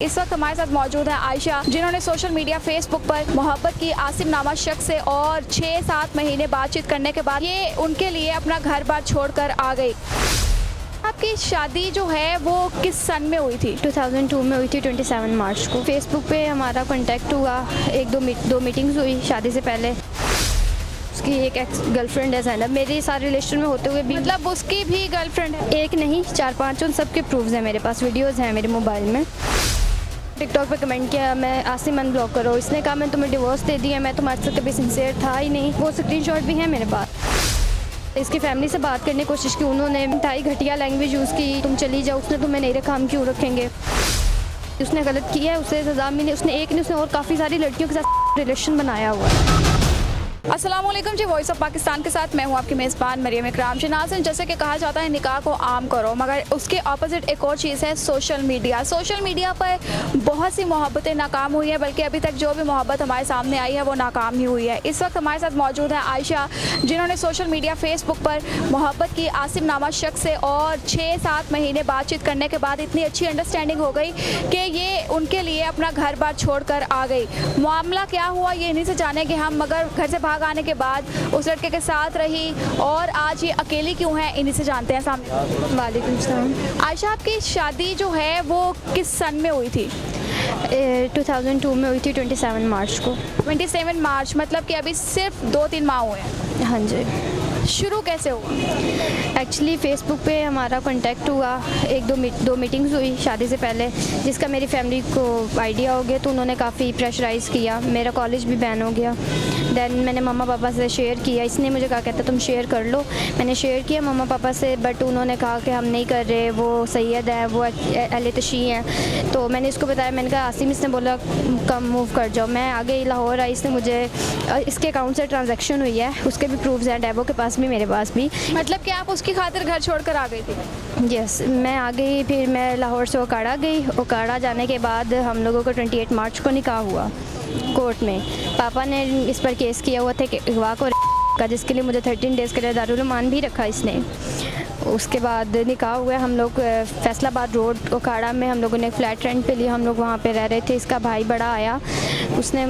इस वक्त हमारे साथ मौजूद है आयशा, जिन्होंने सोशल मीडिया फेसबुक पर मोहब्बत की आसिम नामा शख्स से और 6-7 महीने बातचीत करने के बाद ये उनके लिए अपना घर बार छोड़कर आ गई। आपकी शादी जो है वो किस सन में हुई थी? 2002 में हुई थी, 27 मार्च को। फेसबुक पे हमारा कांटेक्ट हुआ, दो मीटिंग्स हुई शादी से पहले। उसकी एक एक्स गर्लफ्रेंड है ज़ैनब, मेरे सारे रिलेशन में होते हुए भी मतलब उसकी भी गर्लफ्रेंड है? एक नहीं 4-5, उन सब के प्रूफ्स हैं मेरे पास, वीडियोज़ हैं मेरे मोबाइल में। टिकटॉक पे कमेंट किया मैं आसिम अनब्लॉक करो, इसने कहा मैं तुम्हें डिवोर्स दे दिया, मैं तुम्हारे साथ कभी सिंसियर था ही नहीं। वो स्क्रीनशॉट भी है मेरे पास। इसकी फैमिली से बात करने की कोशिश की, उन्होंने इंतहाई घटिया लैंग्वेज यूज़ की, तुम चली जाओ, उसने तुम्हें नहीं रखा, हम क्यों रखेंगे। उसने गलत किया है, उससे सज़ा मिली। उसने और काफ़ी सारी लड़कियों के साथ रिलेशन बनाया हुआ है। अस्सलामुअलैकुम जी, वॉइस ऑफ पाकिस्तान के साथ मैं हूँ आपकी मेज़बान मरियम इकराम। नाज़रीन, जैसे कि कहा जाता है निकाह को आम करो, मगर उसके ऑपोजिट एक और चीज़ है सोशल मीडिया। सोशल मीडिया पर बहुत सी मोहब्बतें नाकाम हुई हैं, बल्कि अभी तक जो भी मोहब्बत हमारे सामने आई है वो नाकाम ही हुई है। इस वक्त हमारे साथ मौजूद है आयशा, जिन्होंने सोशल मीडिया फेसबुक पर मोहब्बत की आसिम नामा शख्स से और 6-7 महीने बातचीत करने के बाद इतनी अच्छी अंडरस्टैंडिंग हो गई कि ये उनके लिए अपना घर बार छोड़ कर आ गई। मामला क्या हुआ ये इन्हीं से जानेंगे हम, मगर घर से भाग आने के बाद उस लड़के के साथ रही और आज ये अकेली क्यों है, इन्हीं से जानते हैं। सामने वालेकुम सलाम। आयशा, आपकी शादी जो है वो किस सन में हुई थी? 2002 में हुई थी, 27 मार्च को। 27 मार्च, मतलब कि अभी सिर्फ 2-3 माह हुए हैं। हाँ जी। शुरू कैसे हुआ? एक्चुअली फ़ेसबुक पे हमारा कांटेक्ट हुआ, दो मीटिंग्स हुई शादी से पहले, जिसका मेरी फैमिली को आइडिया हो गया, तो उन्होंने काफ़ी प्रेशराइज़ किया। मेरा कॉलेज भी बैन हो गया। दैन मैंने मम्मा पापा से शेयर किया, इसने मुझे कहा कहता तुम शेयर कर लो। मैंने शेयर किया मम्मा पापा से, बट उन्होंने कहा कि हम नहीं कर रहे, वो सैयद है, वो अहले तशी हैं। तो मैंने इसको बताया, मैंने कहा आसिम, इसने बोला कम मूव कर जाओ। मैं आ गई लाहौर आई, इसने मुझे इसके अकाउंट से ट्रांजैक्शन हुई है, उसके भी प्रूफ्स हैं, डेबो के पास भी, मेरे पास भी। मतलब कि आप उसकी खातिर घर छोड़कर आ गई थी? यस, मैं आ गई। फिर मैं लाहौर से ओकाड़ा गई। ओकाड़ा जाने के बाद हम लोगों को 28 मार्च को निकाह हुआ कोर्ट में। पापा ने इस पर केस किया हुआ था कि अगवा को का, जिसके लिए मुझे 13 डेज़ के लिए दारुल मान भी रखा इसने। उसके बाद निकाह हुआ। हम लोग फैसलाबाद रोड ओकाड़ा में हम लोगों ने एक फ्लैट रेंट पे लिया, हम लोग वहाँ पे रह रहे थे। इसका भाई बड़ा आया, उसने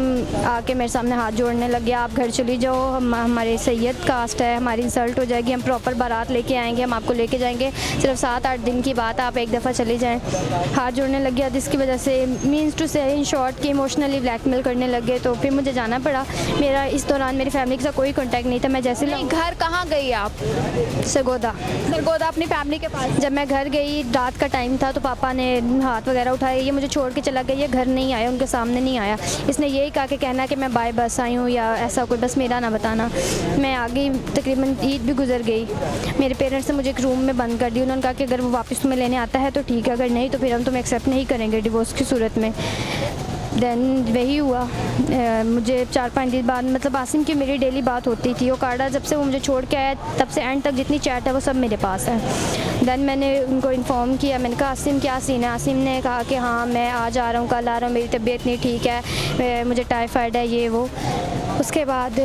आके मेरे सामने हाथ जोड़ने लग गया, आप घर चली जाओ, हमारे सैयद कास्ट है, हमारी इंसल्ट हो जाएगी, हम प्रॉपर बारात लेके आएंगे, हम आपको लेके जाएंगे, सिर्फ 7-8 दिन की बात, आप एक दफ़ा चली जाएं। हाथ जोड़ने लग गया, जिसकी वजह से मीन्स टू से इन शॉर्ट कि इमोशनली ब्लैकमेल करने लग गए। तो फिर मुझे जाना पड़ा। मेरा इस दौरान मेरी फैमिली के साथ कोई कॉन्टैक्ट नहीं था। मैं जैसे घर कहाँ गई आप? सरगोदा अपनी फैमिली के पास। जब मैं घर गई, रात का टाइम था, तो पापा ने हाथ वगैरह उठाए, ये मुझे छोड़ के चला गया, ये घर नहीं आया, उनके सामने नहीं आया। इसने यही कहा कि कहना कि मैं बाय बस आई हूँ या ऐसा कोई, बस मेरा ना बताना। मैं आ गई, तकरीबन ईद भी गुजर गई। मेरे पेरेंट्स ने मुझे एक रूम में बंद कर दी। उन्होंने कहा कि अगर वो वापस तुम्हें लेने आता है तो ठीक है, अगर नहीं तो फिर हम तुम्हें एक्सेप्ट नहीं करेंगे डिवोर्स की सूरत में। दैन वही हुआ। मुझे 4-5 दिन बाद, मतलब आसिम की मेरी डेली बात होती थी। ओकाड़ा जब से वो मुझे छोड़ के आया, तब से एंड तक जितनी चैट है वो सब मेरे पास है। दैन मैंने उनको इन्फॉर्म किया, मैंने कहा आसिम क्या सीन है। आसिम ने कहा कि हाँ मैं आज आ रहा हूँ, कल आ रहा हूँ, मेरी तबीयत नहीं ठीक है, मुझे टाइफाइड है, ये वो। उसके बाद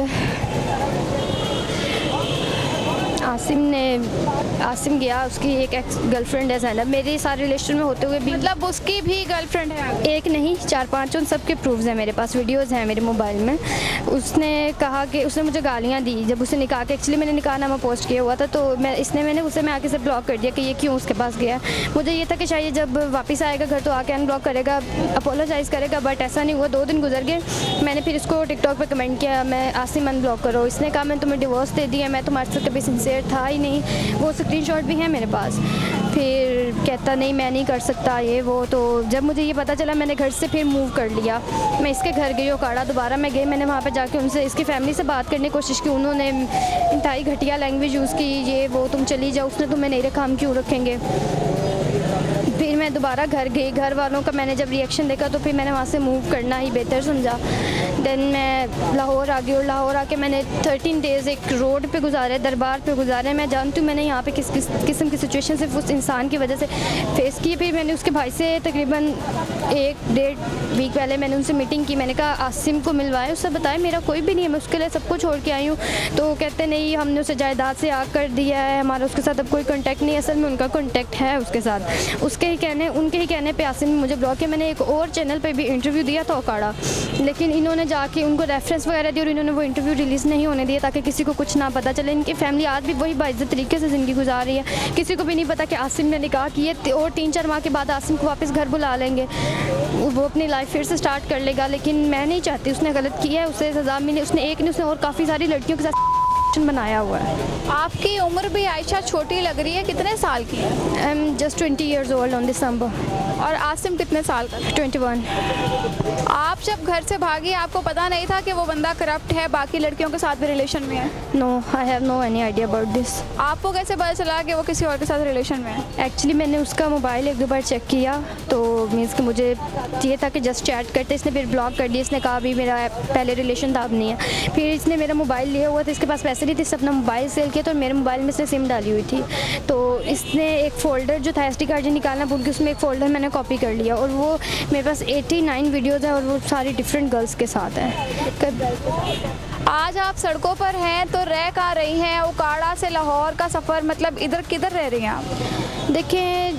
आसिम गया, उसकी एक एक्स गर्लफ्रेंड है ज़ैनब, मेरे सारे रिलेशन में होते हुए भी। मतलब उसकी भी गर्लफ्रेंड है? एक नहीं 4-5, उन सब के प्रूफ्स हैं मेरे पास, वीडियोज़ हैं मेरे मोबाइल में। उसने कहा कि उसने मुझे गालियाँ दी जब उसने निकाह के, एक्चुअली मैंने निकाहनामा पोस्ट किया हुआ था, तो मैंने उसे मैं आके से ब्लॉक कर दिया कि ये क्यों उसके पास गया। मुझे ये था कि शायद जब वापस आएगा घर तो आके अनब्लॉक करेगा, अपोलोजाइज़ करेगा, बट ऐसा नहीं हुआ। 2 दिन गुजर गए। मैंने फिर इसको टिकटॉक पर कमेंट किया, मैं आसिम अनब्लॉक करो, इसने कहा मैं तुम्हें डिवोर्स दे दिया, मैं तुम्हारे साथ कभी सिंसियर था ही नहीं। वो स्क्रीनशॉट भी है मेरे पास। फिर कहता नहीं मैं नहीं कर सकता, ये वो। तो जब मुझे ये पता चला, मैंने घर से फिर मूव कर लिया। मैं इसके घर गई ओकाड़ा, दोबारा मैं गई, मैंने वहाँ पे जाके उनसे, इसकी फैमिली से बात करने की कोशिश की। उन्होंने इंतहाई घटिया लैंग्वेज यूज़ की, ये वो, तुम चली जाओ, उसने तुम्हें नहीं रखा, हम क्यों रखेंगे। फिर मैं दोबारा घर गई। घर वालों का मैंने जब रिएक्शन देखा तो फिर मैंने वहाँ से मूव करना ही बेहतर समझा। दैन मैं लाहौर आ गई, और लाहौर आके मैंने 13 डेज़ एक रोड पे गुजारे, दरबार पे गुजारे। मैं जानती हूँ मैंने यहाँ पे किस किस्म की सिचुएशन सिर्फ उस इंसान की वजह से फेस की। फिर मैंने उसके भाई से तकरीबन 1-1.5 वीक पहले मैंने उनसे मीटिंग की। मैंने कहा आसिम को मिलवाएं, उससे बताएं मेरा कोई भी नहीं है, मैं उसके लिए सबको छोड़ के आई हूँ। तो कहते नहीं, हमने उसे जायदाद से आग कर दिया है, हमारा उसके साथ अब कोई कॉन्टैक्ट नहीं है। असल में उनका कॉन्टैक्ट है उसके साथ, उसके उनके ही कहने पे आसिम ने मुझे ब्लॉक किया। मैंने एक और चैनल पे भी इंटरव्यू दिया था ओकाड़ा, लेकिन इन्होंने जाके उनको रेफरेंस वगैरह दिया और इन्होंने वो इंटरव्यू रिलीज़ नहीं होने दिया ताकि किसी को कुछ ना पता चले। इनकी फैमिली आज भी वही बाइज्जत तरीके से ज़िंदगी गुजार रही है। किसी को भी नहीं पता कि आसिम ने निकाह किए और 3-4 माह के बाद आसिम को वापस घर बुला लेंगे, वो अपनी लाइफ फिर से स्टार्ट कर लेगा। लेकिन मैं नहीं चाहती, उसने गलत किया है, उसे सज़ा मिले। उसने और काफ़ी सारी लड़कियों के साथ बनाया हुआ है। आपकी उम्र भी आयशा छोटी लग रही है, कितने साल की है? I am just 20 years old on December. और आसिम कितने साल का? 21। आप जब घर से भागी आपको पता नहीं था कि वो बंदा करप्ट है, बाकी लड़कियों के साथ भी रिलेशन में है? No, I have no any idea about this. आपको कैसे पता चला कि वो किसी और के साथ रिलेशन में है? एक्चुअली मैंने उसका मोबाइल 1-2 बार चेक किया तो मीन्स कि मुझे ये था कि जस्ट चैट करते, इसने फिर ब्लॉक कर दिया। इसने कहा अभी मेरा पहले रिलेशन था, अब नहीं है। फिर इसने मेरा मोबाइल लिया हुआ था, इसके पास पैसे नहीं थे, इसने अपना मोबाइल सेल किया तो मेरे मोबाइल में से सिम डाली हुई थी। तो इसने एक फ़ोल्डर जो था SD कार्ड जो निकालना भूल के, उसमें एक फ़ोल्डर मैंने कॉपी कर लिया और वो मेरे पास 89 वीडियोज़ हैं और वो सारी डिफरेंट गर्ल्स के साथ हैं। आज आप सड़कों पर हैं तो रह कहाँ रही हैं? ओकाड़ा से लाहौर का सफ़र, मतलब इधर किधर रह रही हैं आप? देखिए,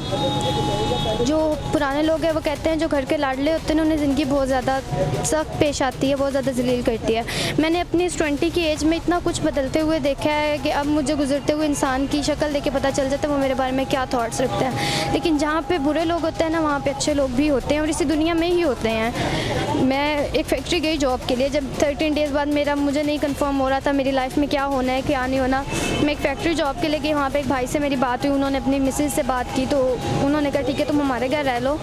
जो पुराने लोग हैं वो कहते हैं जो घर के लाडले होते हैं उन्हें ज़िंदगी बहुत ज़्यादा सख्त पेश आती है, बहुत ज़्यादा जलील करती है। मैंने अपनी इस 20 की एज में इतना कुछ बदलते हुए देखा है कि अब मुझे गुजरते हुए इंसान की शक्ल देख के पता चल जाता है वो मेरे बारे में क्या थॉट्स रखते हैं। लेकिन जहाँ पे बुरे लोग होते हैं ना, वहाँ पे अच्छे लोग भी होते हैं और इसी दुनिया में ही होते हैं। मैं एक फैक्ट्री गई जॉब के लिए, जब 13 डेज़ बाद मुझे नहीं कंफर्म हो रहा था मेरी लाइफ में क्या होना है क्या नहीं होना। मैं एक फैक्ट्री जॉब के लिए गई, वहाँ पे एक भाई से मेरी बात हुई, उन्होंने अपनी मिसेज से बात की तो उन्होंने कहा ठीक है तुम हमारे घर रह लो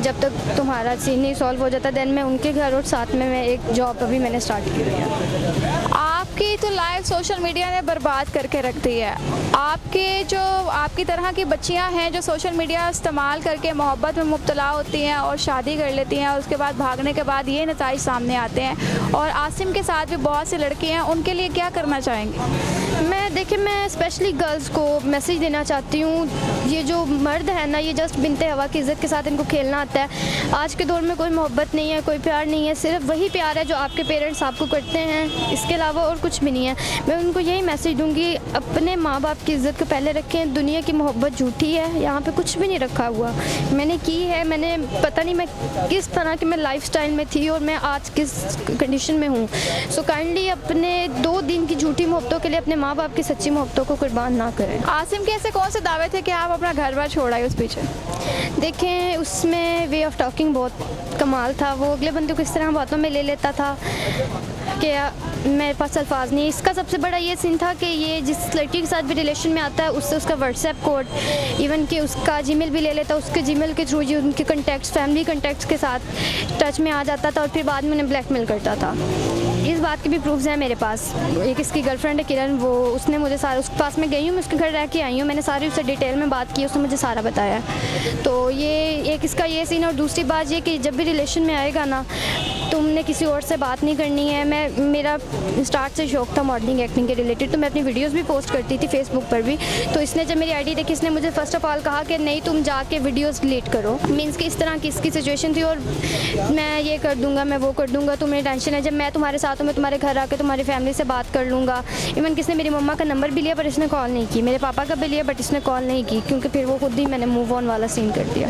जब तक तुम्हारा सीन नहीं सॉल्व हो जाता। देन मैं उनके घर और साथ में मैं एक जॉब अभी मैंने स्टार्ट की हुई है। आपकी तो लाइफ सोशल मीडिया ने बर्बाद करके रख दी है। आपकी तरह की बच्चियां हैं जो सोशल मीडिया इस्तेमाल करके मोहब्बत में मुब्तला होती हैं और शादी कर लेती हैं, उसके बाद भागने के बाद ये नताइज सामने आते हैं। और आसिम के साथ भी बहुत सी लड़की हैं, उनके लिए क्या करना चाहेंगी? मैं स्पेशली गर्ल्स को मैसेज देना चाहती हूँ, ये जो मर्द है ना, ये जस्ट बिनते हवा की इज़्ज़त के साथ इनको खेलना आता है। आज के दौर में कोई मोहब्बत नहीं है, कोई प्यार नहीं है, सिर्फ वही प्यार है जो आपके पेरेंट्स आपको करते हैं, इसके अलावा और कुछ भी नहीं है। मैं उनको यही मैसेज दूंगी, अपने माँ बाप की इज़्ज़त को पहले रखें। दुनिया की मोहब्बत झूठी है, यहाँ पे कुछ भी नहीं रखा हुआ। मैंने की है, मैंने पता नहीं मैं किस तरह की मैं लाइफस्टाइल में थी और मैं आज किस कंडीशन में हूँ। सो काइंडली अपने 2 दिन की झूठी मोहब्बतों के लिए अपने माँ बाप की सच्ची मोहब्बतों को कुर्बान ना करें। आसिम के ऐसे कौन से दावे थे कि आप अपना घर बार छोड़ आए उस पीछे? देखें, उसमें वे ऑफ टॉकिंग बहुत कमाल था। वो अगले बंदे को इस तरह बातों में ले लेता था कि मेरे पास अल्फाज नहीं। इसका सबसे बड़ा ये सीन था कि ये जिस लड़की के साथ भी रिलेशन में आता है उससे उसका व्हाट्सएप कोड, इवन कि उसका जीमेल भी ले लेता, उसके जीमेल के थ्रू जो उनके कॉन्टैक्ट्स, फैमिली कॉन्टैक्ट्स के साथ टच में आ जाता था और फिर बाद में उन्हें ब्लैकमेल करता था। इस बात के भी प्रूफ्स हैं मेरे पास। एक इसकी गर्लफ्रेंड है किरण, वो उसने मुझे सारा, उसके पास मैं गई हूँ, मैं उसके घर रह के आई हूँ, मैंने सारी उससे डिटेल में बात की, उसने मुझे सारा बताया। तो ये एक इसका ये सीन। और दूसरी बात ये कि जब भी रिलेशन में आएगा ना, तुमने किसी और से बात नहीं करनी है। मेरा स्टार्ट से शौक था मॉडलिंग एक्टिंग के रिलेटेड, तो मैं अपनी वीडियोस भी पोस्ट करती थी फेसबुक पर भी। तो इसने जब मेरी आईडी देखी, इसने मुझे फर्स्ट ऑफ ऑल कहा कि नहीं तुम जाके वीडियोस डिलीट करो। मीन्स कि इस तरह की इसकी सिचुएशन थी और मैं ये कर दूंगा, मैं वो कर दूंगा, तुम्हें टेंशन है, जब मैं तुम्हारे साथ हूँ मैं तुम्हारे घर आके तुम्हारी फैमिली से बात कर लूँगा। इवन किसने मेरी मम्मा का नंबर भी लिया पर इसने कॉल नहीं की, मेरे पापा का भी लिया बट इसने कॉल नहीं की, क्योंकि फिर वो खुद ही मैंने मूव ऑन वाला सीन कर दिया।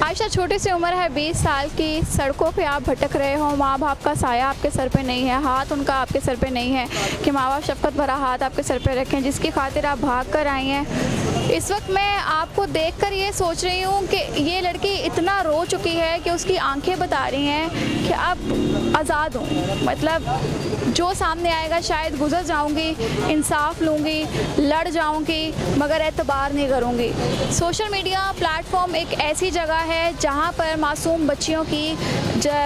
आयशा, छोटी सी उम्र है, 20 साल की, सड़कों पे आप भटक रहे हो, माँ बाप का साया आपके सर पे नहीं है, हाथ उनका आपके सर पे नहीं है कि माँ बाप शफकत भरा हाथ आपके सर पे रखें, जिसकी खातिर आप भाग कर आई हैं। इस वक्त मैं आपको देखकर ये सोच रही हूँ कि ये लड़की इतना रो चुकी है कि उसकी आंखें बता रही हैं कि अब आज़ाद हूँ, मतलब जो सामने आएगा शायद गुजर जाऊँगी, इंसाफ लूँगी, लड़ जाऊँगी, मगर एतबार नहीं करूँगी। सोशल मीडिया प्लेटफॉर्म एक ऐसी जगह है जहाँ पर मासूम बच्चियों की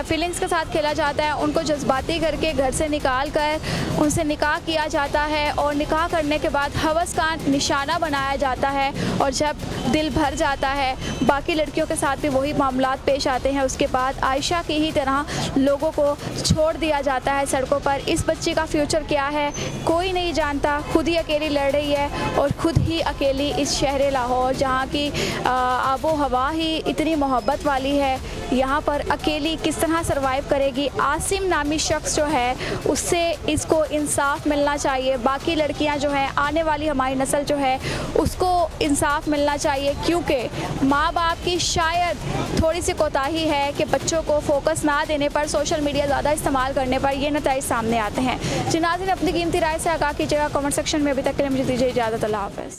फीलिंग्स के साथ खेला जाता है, उनको जज्बाती करके घर से निकाल कर उनसे निकाह किया जाता है और निकाह करने के बाद हवस का निशाना बनाया जाता है और जब दिल भर जाता है बाकी लड़कियों के साथ भी वही मामलात पेश आते हैं। उसके बाद आयशा की ही तरह लोगों को छोड़ दिया जाता है सड़कों पर। इस बच्ची का फ्यूचर क्या है कोई नहीं जानता, खुद ही अकेली लड़ रही है और खुद ही अकेली इस शहर लाहौर जहाँ की आबो हवा ही इतनी मोहब्बत वाली है, यहाँ पर अकेली किस तरह सर्वाइव करेगी। आसिम नामी शख्स जो है उससे इसको इंसाफ मिलना चाहिए। बाकी लड़कियां जो हैं, आने वाली हमारी नस्ल जो है उसको इंसाफ मिलना चाहिए, क्योंकि माँ बाप की शायद थोड़ी सी कोताही है कि बच्चों को फोकस ना देने पर, सोशल मीडिया ज़्यादा इस्तेमाल करने पर ये नतीजे सामने आते हैं। जी नाज़रीन, अपनी कीमती राय से आगाह कीजिएगा कमेंट सेक्शन में। अभी तक के लिए मुझे दीजिए इजाज़त। अल्लाह हाफ़िज़।